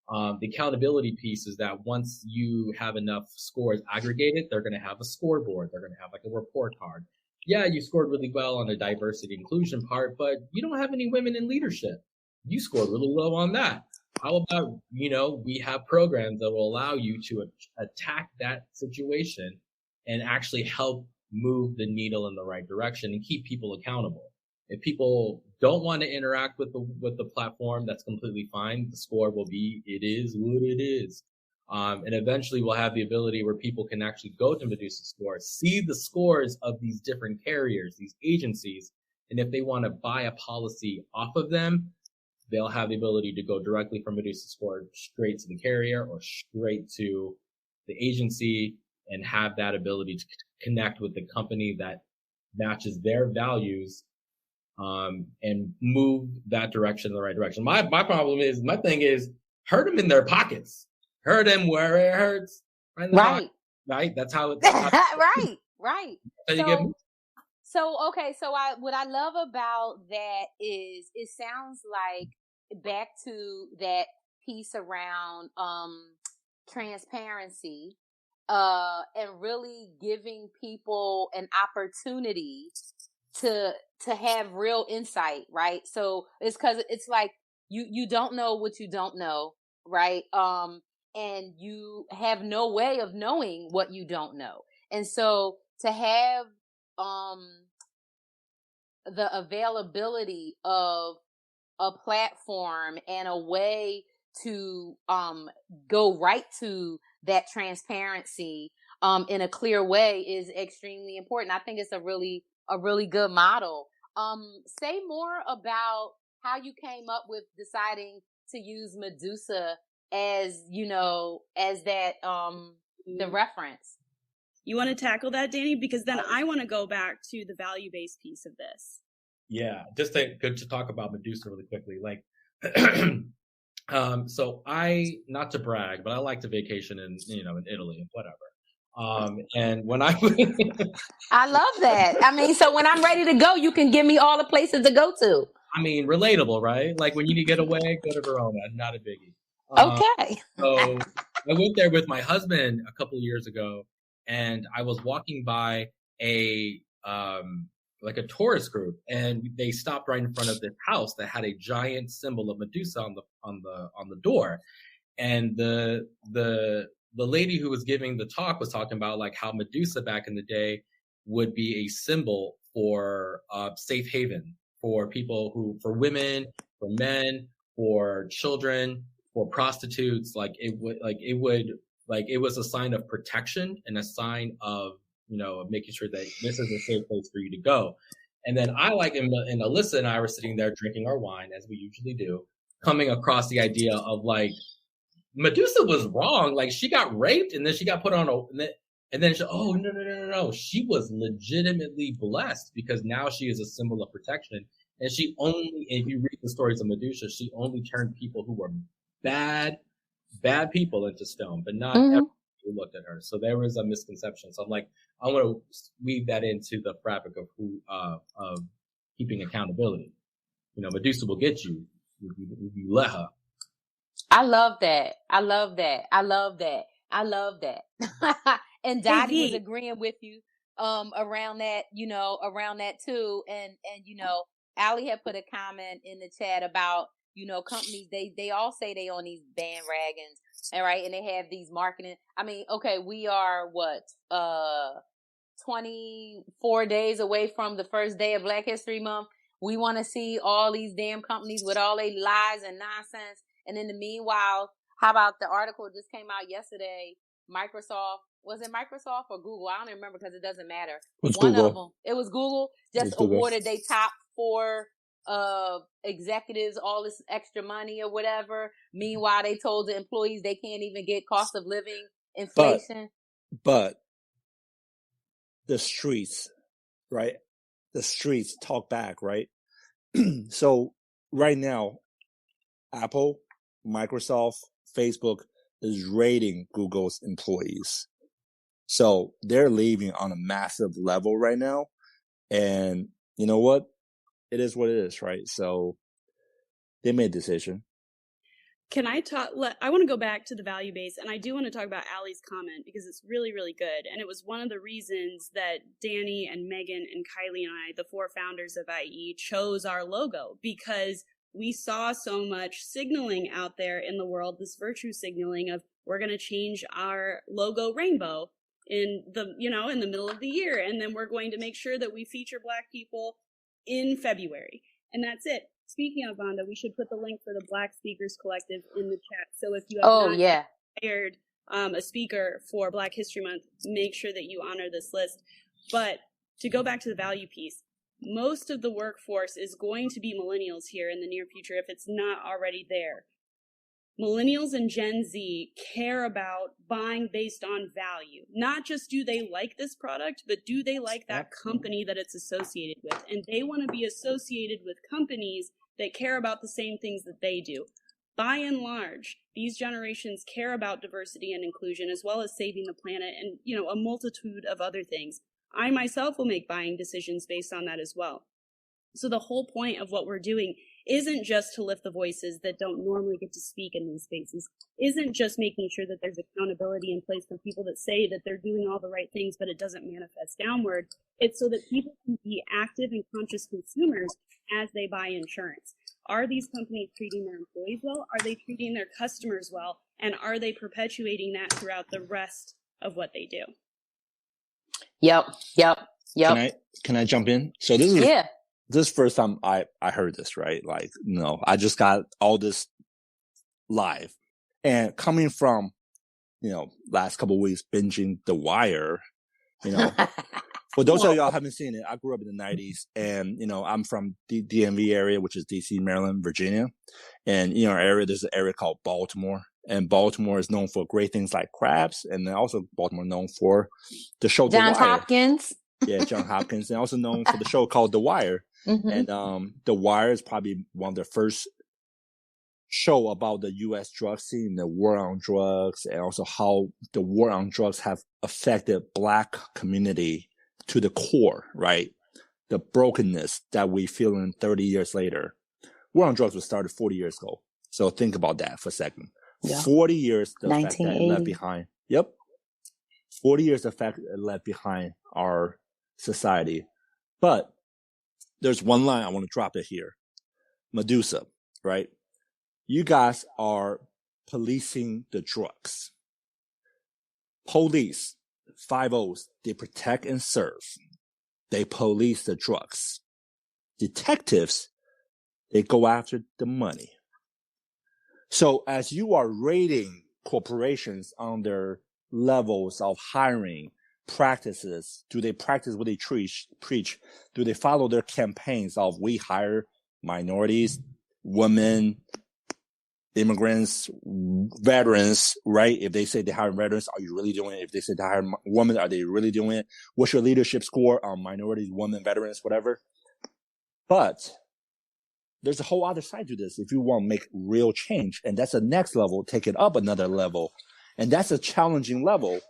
The accountability piece is that once you have enough scores aggregated, they're going to have a scoreboard. They're going to have like a report card. yeah, you scored really well on the diversity inclusion part, but you don't have any women in leadership. You scored really low on that. How about, we have programs that will allow you to attack that situation and actually help move the needle in the right direction and keep people accountable. If people don't want to interact with the platform, that's completely fine. The score will be, it is what it is. And eventually we'll have the ability where people can actually go to Medusa Score, see the scores of these different carriers, these agencies. And if they want to buy a policy off of them, they'll have the ability to go directly from Medusa Score straight to the carrier or straight to the agency and have that ability to connect with the company that matches their values, and move that direction in the right direction. My thing is hurt them in their pockets, hurt them where it hurts. Right. That's how it's right. So what I love about that is it sounds like back to that piece around transparency and really giving people an opportunity to have real insight, right? So it's because it's like you don't know what you don't know, right? And you have no way of knowing what you don't know. And so to have the availability of a platform and a way to go right to that transparency in a clear way is extremely important. I think it's a really good model. Say more about how you came up with deciding to use Medusa as that the reference. You want to tackle that, Danny? Because then I want to go back to the value-based piece of this. Yeah, just good to talk about Medusa really quickly. Like, so not to brag, but I like to vacation in Italy and whatever. And when I love that. I mean, so when I'm ready to go, you can give me all the places to go to. I mean, relatable, right? Like when you need to get away, go to Verona. Not a biggie. Okay. So I went there with my husband a couple of years ago, and I was walking by a tourist group, and they stopped right in front of this house that had a giant symbol of Medusa on the door. And the lady who was giving the talk was talking about like how Medusa back in the day would be a symbol for safe haven for people for women, for men, for children, for prostitutes. It was a sign of protection and a sign of making sure that this is a safe place for you to go. And then and Alyssa and I were sitting there drinking our wine as we usually do, coming across the idea of like, Medusa was wrong. Like she got raped and then she got put on and then she, oh, no. She was legitimately blessed because now she is a symbol of protection. And if you read the stories of Medusa, she only turned people who were bad people into stone, but not everyone who looked at her. So there was a misconception. So I'm like, I want to weave that into the fabric of keeping accountability. Medusa will get you if you let her. I love that. And Dottie was agreeing with you around that too. And Allie had put a comment in the chat about companies, they all say they on these bandwagons, all right, and they have these marketing. I mean, okay, we are 24 days away from the first day of Black History Month. We want to see all these damn companies with all their lies and nonsense. And in the meanwhile, how about the article just came out yesterday? Microsoft, was it Microsoft or Google? I don't even remember because it doesn't matter. One of them. It was Google. Just awarded they top 4 executives all this extra money or whatever. Meanwhile, they told the employees they can't even get cost of living inflation. But the streets, right? The streets talk back, right? So right now, Apple, Microsoft, Facebook is rating Google's employees. So they're leaving on a massive level right now. And you know what? It is what it is, right? So they made a decision. Can I talk? I want to go back to the value base, and I do want to talk about Allie's comment because it's really, really good. And it was one of the reasons that Danny and Megan and Kylie and I, the 4 founders of IE, chose our logo, because we saw so much signaling out there in the world, this virtue signaling of we're going to change our logo rainbow in the middle of the year, and then we're going to make sure that we feature Black people in February, and that's it. Speaking of Vonda, we should put the link for the Black Speakers Collective in the chat. So if you have hired a speaker for Black History Month, make sure that you honor this list. But to go back to the value piece, most of the workforce is going to be millennials here in the near future if it's not already there. Millennials and Gen Z care about buying based on value. Not just do they like this product, but do they like that company that it's associated with? And they want to be associated with companies that care about the same things that they do. By and large, these generations care about diversity and inclusion, as well as saving the planet and, a multitude of other things. I myself will make buying decisions based on that as well. So the whole point of what we're doing isn't just to lift the voices that don't normally get to speak in these spaces, isn't just making sure that there's accountability in place for people that say that they're doing all the right things, but it doesn't manifest downward. It's so that people can be active and conscious consumers as they buy insurance. Are these companies treating their employees well? Are they treating their customers well? And are they perpetuating that throughout the rest of what they do? Yep. Can I jump in? So this is first time I heard this, right? Like, I just got all this live, and coming from, last couple of weeks binging The Wire, for those of y'all who haven't seen it, I grew up in the 90s, and, I'm from the DMV area, which is DC, Maryland, Virginia. And, our area, there's an area called Baltimore, and Baltimore is known for great things like crabs. And then also Baltimore known for the show The Wire. Johns Hopkins. Yeah, Johns Hopkins, and also known for the show called The Wire. Mm-hmm. And The Wire is probably one of the first show about the U.S. drug scene, the war on drugs, and also how the war on drugs have affected Black community to the core, right? The brokenness that we feel in 30 years later. War on drugs was started 40 years ago. So think about that for a second. Yeah. 40 years, the effect that it left behind. Yep. 40 years, the effect it left behind our society. But there's one line I want to drop it here. Medusa, right? You guys are policing the drugs. Police, 5 O's, they protect and serve. They police the drugs. Detectives, they go after the money. So as you are rating corporations on their levels of hiring practices, do they practice what they preach? Do they follow their campaigns of we hire minorities, women, immigrants, veterans, right? If they say they hire veterans, are you really doing it? If they say they hire women, are they really doing it? What's your leadership score on minorities, women, veterans, whatever? But there's a whole other side to this if you want to make real change. And that's the next level, take it up another level. And that's a challenging level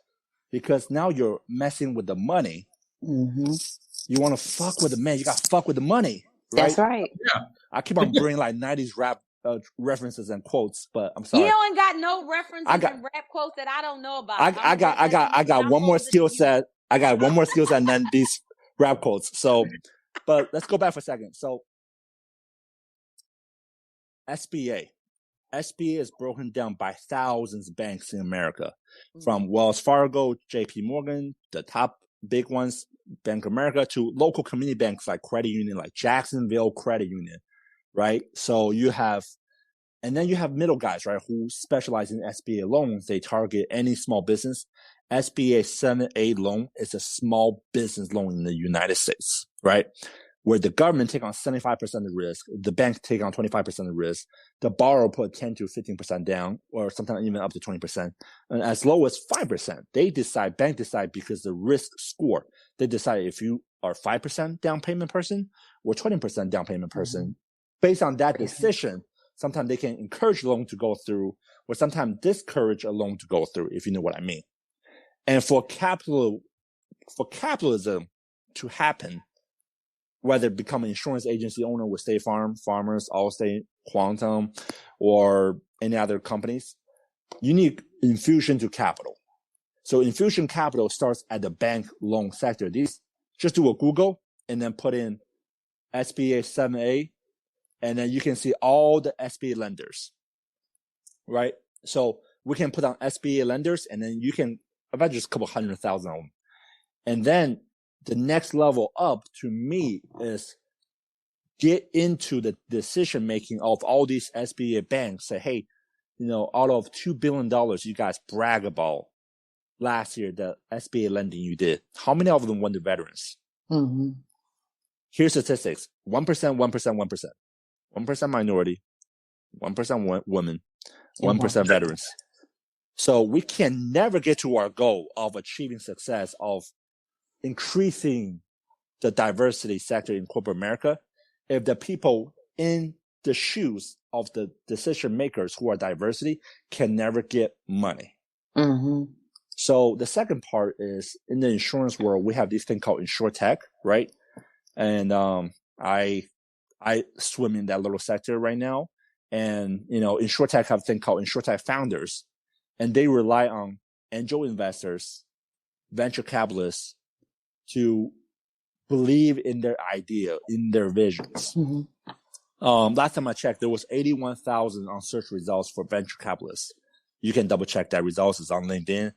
because now you're messing with the money. Mm-hmm. You want to fuck with the man. You got to fuck with the money. Right? That's right. Yeah. I keep on bringing like 90s rap references and quotes, but I'm sorry. You ain't got no references and rap quotes that I don't know about. I got one more skill set. I got one more skill set than these rap quotes. So, but let's go back for a second. So, SBA is broken down by thousands of banks in America, from Wells Fargo, JP Morgan, the top big ones, Bank of America, to local community banks like credit union, like Jacksonville Credit Union, right? So and then you have middle guys, right, who specialize in SBA loans. They target any small business. SBA 7(a) loan is a small business loan in the United States, right? Where the government take on 75% of the risk, the bank take on 25% of the risk, the borrower put 10 to 15% down, or sometimes even up to 20%, and as low as 5%. Bank decide because the risk score, they decide if you are 5% down payment person or 20% down payment person. Mm-hmm. Based on that decision, sometimes they can encourage a loan to go through, or sometimes discourage a loan to go through, if you know what I mean. And for capitalism to happen, whether become an insurance agency owner with State Farm, Farmers, Allstate, Quantum, or any other companies, you need infusion to capital. So infusion capital starts at the bank loan sector. These, just do a Google and then put in SBA 7A, and then you can see all the SBA lenders, right? So we can put on SBA lenders, and then you can, about just a couple 100,000 of them. And then the next level up to me is get into the decision making of all these SBA banks. Say, hey, out of $2 billion you guys brag about last year, the SBA lending you did, how many of them went to veterans? Mm-hmm. Here's statistics: 1%, 1%, 1%, 1% minority, 1% women, 1% veterans. So we can never get to our goal of achieving success of increasing the diversity sector in corporate America if the people in the shoes of the decision makers who are diversity can never get money. Mm-hmm. So the second part is, in the insurance world, we have this thing called InsurTech, right? And I swim in that little sector right now. And, InsurTech have a thing called InsurTech Founders, and they rely on angel investors, venture capitalists to believe in their idea, in their visions. Mm-hmm. Last time I checked, there was 81,000 on search results for venture capitalists. You can double check that results is on LinkedIn.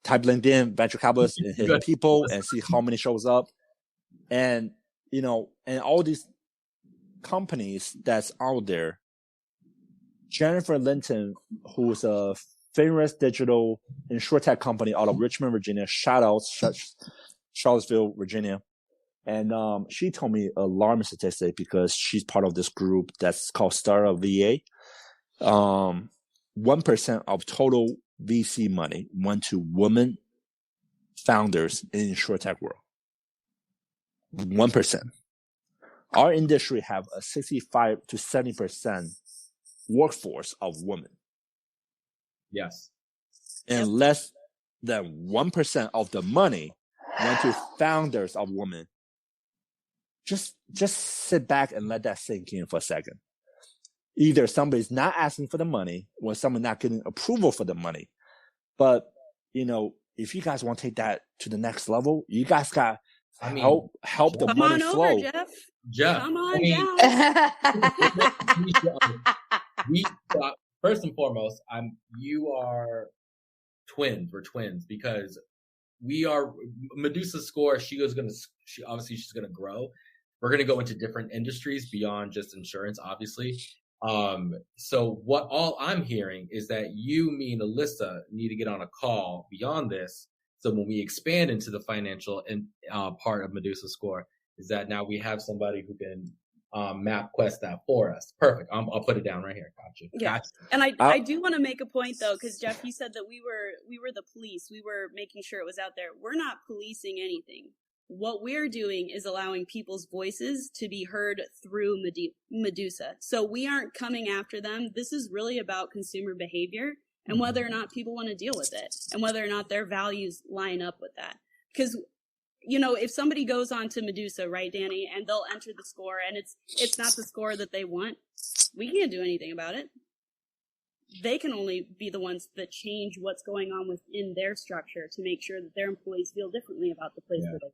Type LinkedIn venture capitalists and hit people and see how many shows up. And, and all these companies that's out there, Jennifer Linton, who's a famous digital InsurTech company out of Richmond, Virginia, shout out Charlottesville, Virginia. And she told me a alarming statistic because she's part of this group that's called Startup VA. 1% of total VC money went to women founders in InsurTech world. 1%. Our industry have a 65 to 70% workforce of women. Yes. And less than 1% of the money went to founders of women. Just sit back and let that sink in for a second. Either somebody's not asking for the money or someone not getting approval for the money. But, if you guys want to take that to the next level, you guys got help the money flow. Over, Jeff. Come on down. First and foremost, you are twins. We're twins because we are Medusa Score. She's going to grow. We're going to go into different industries beyond just insurance, obviously. So what all I'm hearing is that you, me, and Alyssa need to get on a call beyond this. So when we expand into the financial and part of Medusa Score, is that now we have somebody who can map quest that for us. Perfect. I'll put it down right here. Gotcha. Yeah. Gotcha. And I do want to make a point though, because Jeff, you said that we were the police. We were making sure it was out there. We're not policing anything. What we're doing is allowing people's voices to be heard through Medusa. So we aren't coming after them. This is really about consumer behavior and whether or not people want to deal with it and whether or not their values line up with that. Because, if somebody goes on to Medusa, right, Danny, and they'll enter the score and it's not the score that they want, we can't do anything about it. They can only be the ones that change what's going on within their structure to make sure that their employees feel differently about the place where they.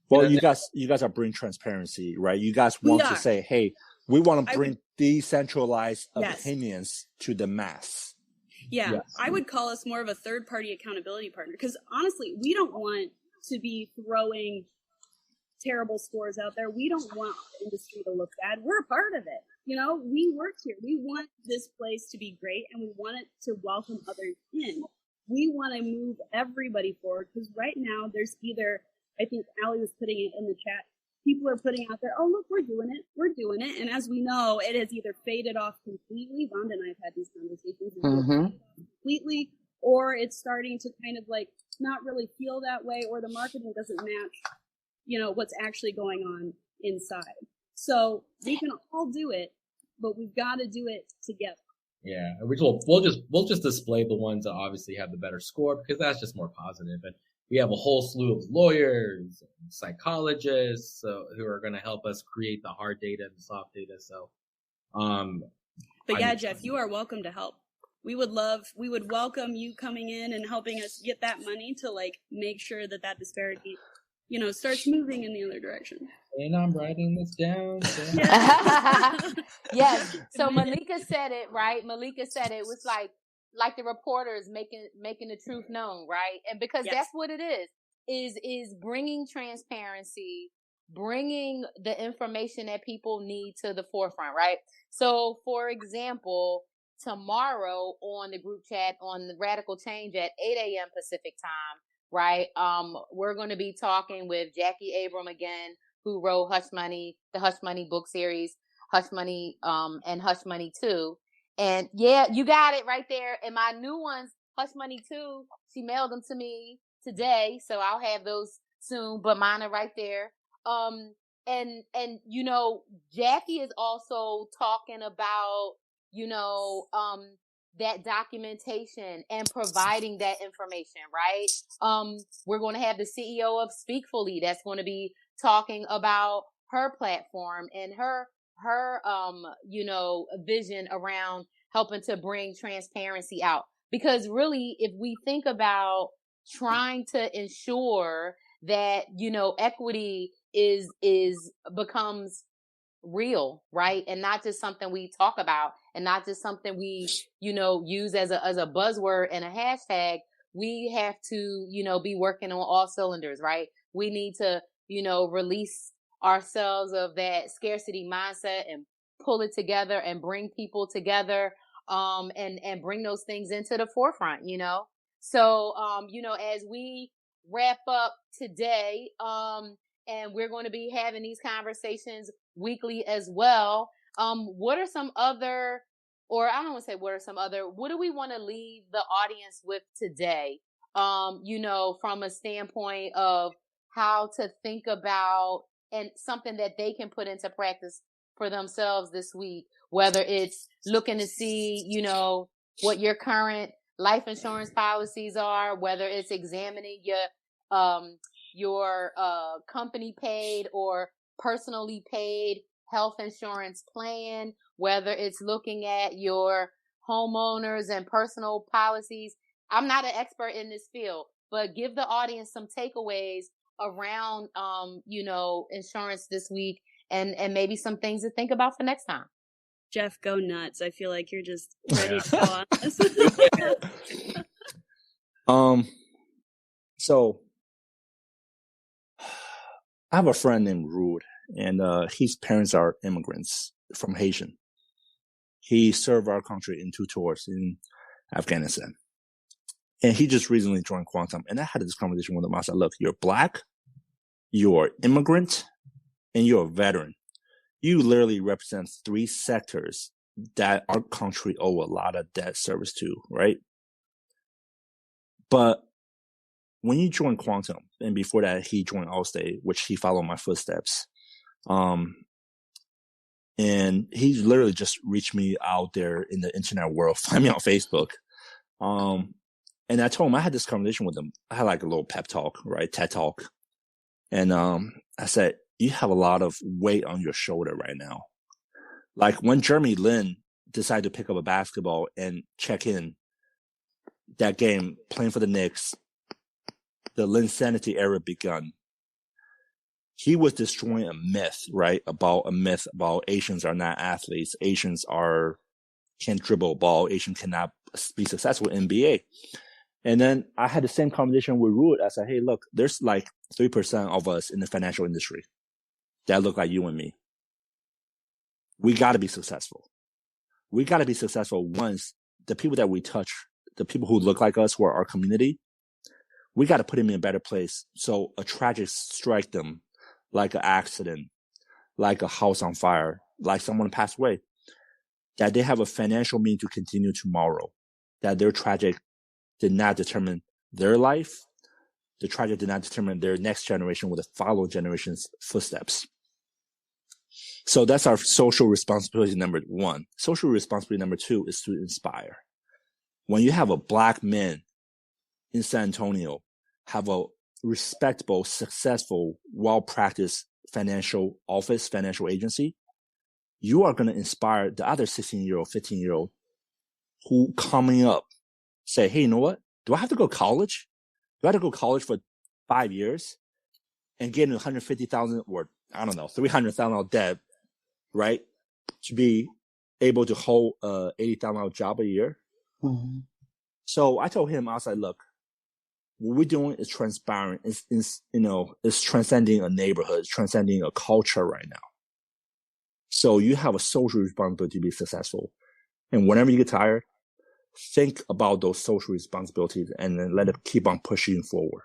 Well, you guys are bringing transparency, right? You guys want to say, hey, we want to bring decentralized opinions to the mass. Yeah, yes. I would call us more of a third-party accountability partner because honestly, we don't want to be throwing terrible scores out there. We don't want the industry to look bad. We're a part of it. We work here. We want this place to be great and we want it to welcome others in. We want to move everybody forward because right now there's either, I think Allie was putting it in the chat, people are putting out there, oh, look, we're doing it. And as we know, it has either faded off completely. Vonda and I have had these conversations completely, or it's starting to kind of like not really feel that way, or the marketing doesn't match, what's actually going on inside. So we can all do it, but we've got to do it together. Yeah, we'll just display the ones that obviously have the better score because that's just more positive. And we have a whole slew of lawyers, and psychologists, who are going to help us create the hard data and the soft data. So, But yeah, Jeff, you are welcome to help. We would welcome you coming in and helping us get that money to like make sure that disparity, starts moving in the other direction. And I'm writing this down. Yes. So Malika said it, right? Malika said it was like the reporters making the truth known, right? And because that's what it is bringing transparency, bringing the information that people need to the forefront, right? So, for example, tomorrow on the group chat on the Radical Change at 8 a.m. Pacific time, right? We're going to be talking with Jackie Abram again, who wrote Hush Money, the Hush Money book series, Hush Money, and Hush Money 2. And yeah, you got it right there. And my new ones, Hush Money 2, she mailed them to me today, so I'll have those soon, but mine are right there. And Jackie is also talking about, that documentation and providing that information, right? We're going to have the CEO of Speakfully that's going to be talking about her platform and her vision around helping to bring transparency out. Because really, if we think about trying to ensure that, equity becomes real, right? And not just something we talk about and not just something we, use as a buzzword and a hashtag. We have to, be working on all cylinders, right? We need to, release ourselves of that scarcity mindset and pull it together and bring people together, and bring those things into the forefront, So, as we wrap up today, and we're going to be having these conversations weekly as well. What are some other, or I don't want to say what are some other, what do we want to leave the audience with today? From a standpoint of how to think about and something that they can put into practice for themselves this week, whether it's looking to see, what your current life insurance policies are, whether it's examining your company paid or personally paid health insurance plan, whether it's looking at your homeowners and personal policies. I'm not an expert in this field, but give the audience some takeaways around, insurance this week and maybe some things to think about for next time. Jeff, go nuts. I feel like you're just ready to go on this. So I have a friend named Rude, and his parents are immigrants from Haitian. He served our country in 2 tours in Afghanistan. And he just recently joined Quantum. And I had this conversation with him. I said, look, you're Black, you're immigrant, and you're a veteran. You literally represent 3 sectors that our country owe a lot of debt service to, right? But when you join Quantum, and before that, he joined Allstate, which he followed my footsteps. And he literally just reached me out there in the internet world, find me on Facebook. And I told him, I had this conversation with him. I had like a little pep talk, right? TED talk. And, I said, you have a lot of weight on your shoulder right now. Like when Jeremy Lin decided to pick up a basketball and check in that game playing for the Knicks, the Linsanity era begun. He was destroying a myth, right? About Asians are not athletes. Asians can't dribble a ball. Asians cannot be successful in NBA. And then I had the same conversation with Ruud. I said, hey, look, there's like 3% of us in the financial industry that look like you and me. We got to be successful. We got to be successful once the people that we touch, the people who look like us, who are our community, we got to put them in a better place. So a tragic strike them, like an accident, like a house on fire, like someone passed away, that they have a financial means to continue tomorrow, that their tragic did not determine their life. The tragedy did not determine their next generation or the following generation's footsteps. So that's our social responsibility number 1. Social responsibility number 2 is to inspire. When you have a Black man in San Antonio have a respectable, successful, well-practiced financial office, financial agency, you are going to inspire the other 16-year-old, 15-year-old who coming up say, hey, you know what? Do I have to go to college? Do I have to go to college for 5 years and get $150,000 or I don't know, $300,000 debt, right? To be able to hold a $80,000 job a year. Mm-hmm. So I told him, I was like, look, what we're doing is transparent. It's transcending a neighborhood, it's transcending a culture right now. So you have a social responsibility to be successful. And whenever you get tired, think about those social responsibilities and then let it keep on pushing forward.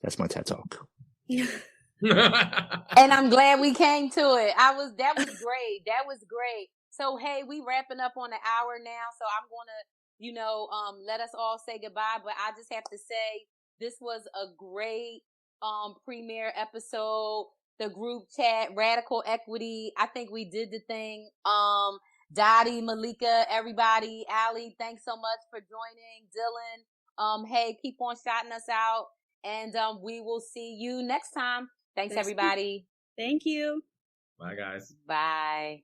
That's my TED Talk. And I'm glad we came to it. That was great. That was great. So, hey, we wrapping up on the hour now. So I'm going to, let us all say goodbye. But I just have to say, this was a great premiere episode. The group chat, Radical Equity. I think we did the thing. Dottie, Malika, everybody, Allie, thanks so much for joining. Dylan, hey, keep on shouting us out. And we will see you next time. Thanks, everybody. Thank you. Bye, guys. Bye.